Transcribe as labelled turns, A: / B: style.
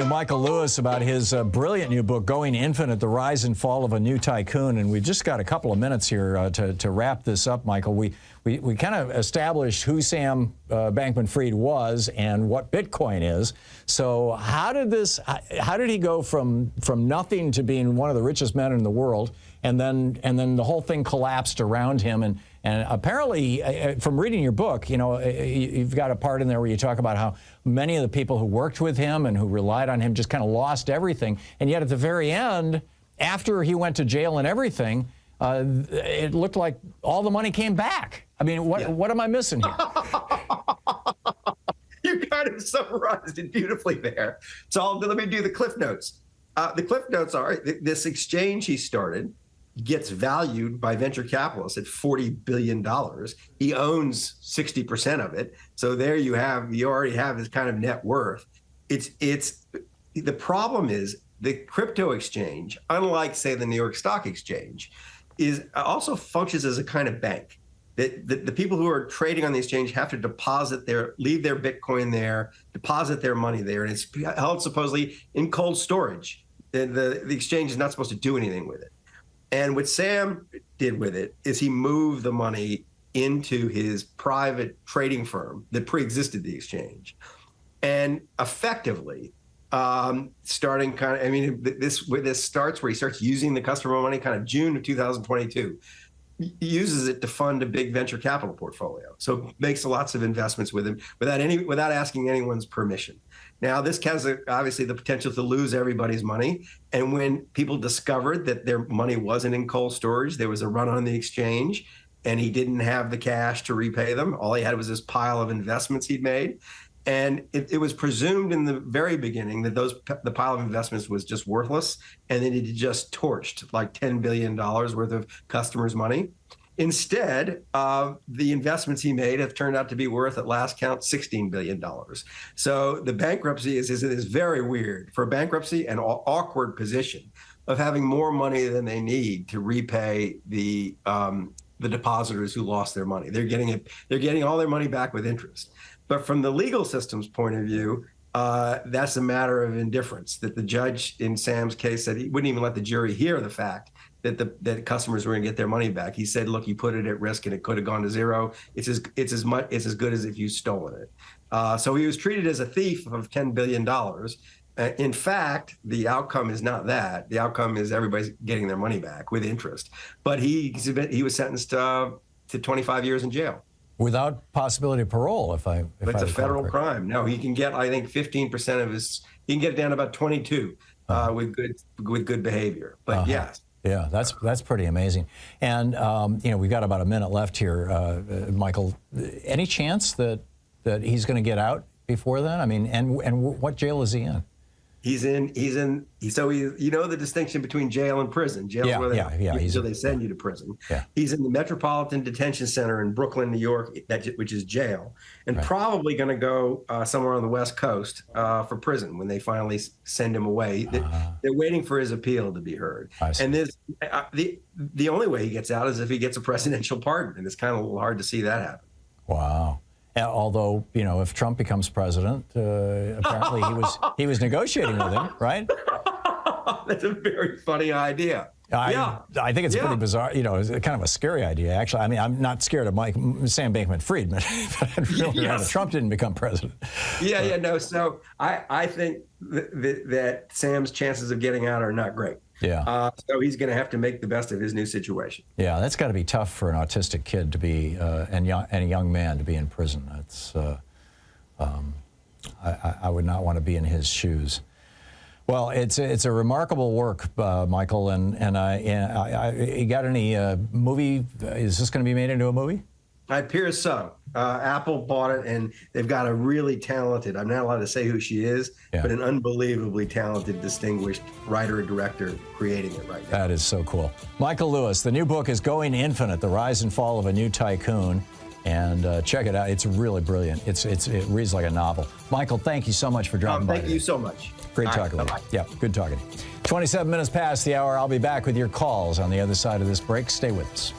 A: with Michael Lewis about his brilliant new book, Going Infinite, The Rise and Fall of a New Tycoon. And we've just got a couple of minutes here to wrap this up, Michael. We kind of established who Sam Bankman-Fried was and what Bitcoin is. So how did he go from nothing to being one of the richest men in the world, and then the whole thing collapsed around him? And apparently, from reading your book, you know, you've got a part in there where you talk about how many of the people who worked with him and who relied on him just kind of lost everything. And yet at the very end, after he went to jail and everything, it looked like all the money came back. I mean, what am I missing here?
B: You kind of summarized it beautifully there. So let me do the cliff notes. The cliff notes are this exchange he started gets valued by venture capitalists at $40 billion. He owns 60% of it. So there you already have his kind of net worth. The problem is the crypto exchange, unlike say the New York Stock Exchange, also functions as a kind of bank. The people who are trading on the exchange have to leave their Bitcoin there, deposit their money there, and it's held supposedly in cold storage. The exchange is not supposed to do anything with it. And what Sam did with it is he moved the money into his private trading firm that pre-existed the exchange. And effectively, starting kind of, I mean, this starts where he starts using the customer money kind of June of 2022. He uses it to fund a big venture capital portfolio. So makes lots of investments with him without asking anyone's permission. Now, this has obviously the potential to lose everybody's money. And when people discovered that their money wasn't in cold storage, there was a run on the exchange, and he didn't have the cash to repay them. All he had was this pile of investments he'd made. And it was presumed in the very beginning that the pile of investments was just worthless, and then it just torched like $10 billion worth of customers' money. Instead, the investments he made have turned out to be worth, at last count, $16 billion. So the bankruptcy is very weird. For a bankruptcy, an awkward position of having more money than they need to repay the depositors who lost their money. They're getting all their money back with interest. But from the legal system's point of view, that's a matter of indifference. That the judge in Sam's case said he wouldn't even let the jury hear the fact that the customers were going to get their money back. He said, "Look, you put it at risk, and it could have gone to zero. It's as good as if you stolen it." So he was treated as a thief of $10 billion. In fact, the outcome is not that. The outcome is everybody's getting their money back with interest. But he was sentenced to 25 years in jail.
A: Without possibility of parole, if
B: it's a federal crime. No, he can get, I think, 15% of his. He can get it down to about 22 with good behavior. But yes.
A: Yeah, that's pretty amazing. And we've got about a minute left here, Michael. Any chance that he's going to get out before then? I mean, and what jail is he in? So you know the distinction between jail and prison. Jail is where they send you to prison. Yeah. He's in the Metropolitan Detention Center in Brooklyn, New York, which is jail, and probably going to go somewhere on the West Coast for prison when they finally send him away. They're waiting for his appeal to be heard. And the only way he gets out is if he gets a presidential pardon, and it's kind of a little hard to see that happen. Wow. Although, if Trump becomes president, apparently he was negotiating with him, right?
B: That's a very funny idea.
A: I think it's pretty bizarre. It's kind of a scary idea, actually. I mean, I'm not scared of Sam Bankman-Fried, but I'd really rather Trump didn't become president.
B: No. So I think that Sam's chances of getting out are not great.
A: Yeah.
B: So he's going to have to make the best of his new situation.
A: Yeah, that's got to be tough for an autistic kid to be, and a young man to be in prison. That's, I would not want to be in his shoes. Well, it's a remarkable work, Michael. And you got any movie? Is this going to be made into a movie?
B: It appears so. Apple bought it, and they've got a really talented, I'm not allowed to say who she is, but an unbelievably talented, distinguished writer and director creating it right now.
A: That is so cool. Michael Lewis, the new book is Going Infinite, The Rise and Fall of a New Tycoon. And check it out. It's really brilliant. It reads like a novel. Michael, thank you so much for dropping by.
B: Thank you so much.
A: Great talking with you. Yeah, good talking to you. 27 minutes past the hour. I'll be back with your calls on the other side of this break. Stay with us.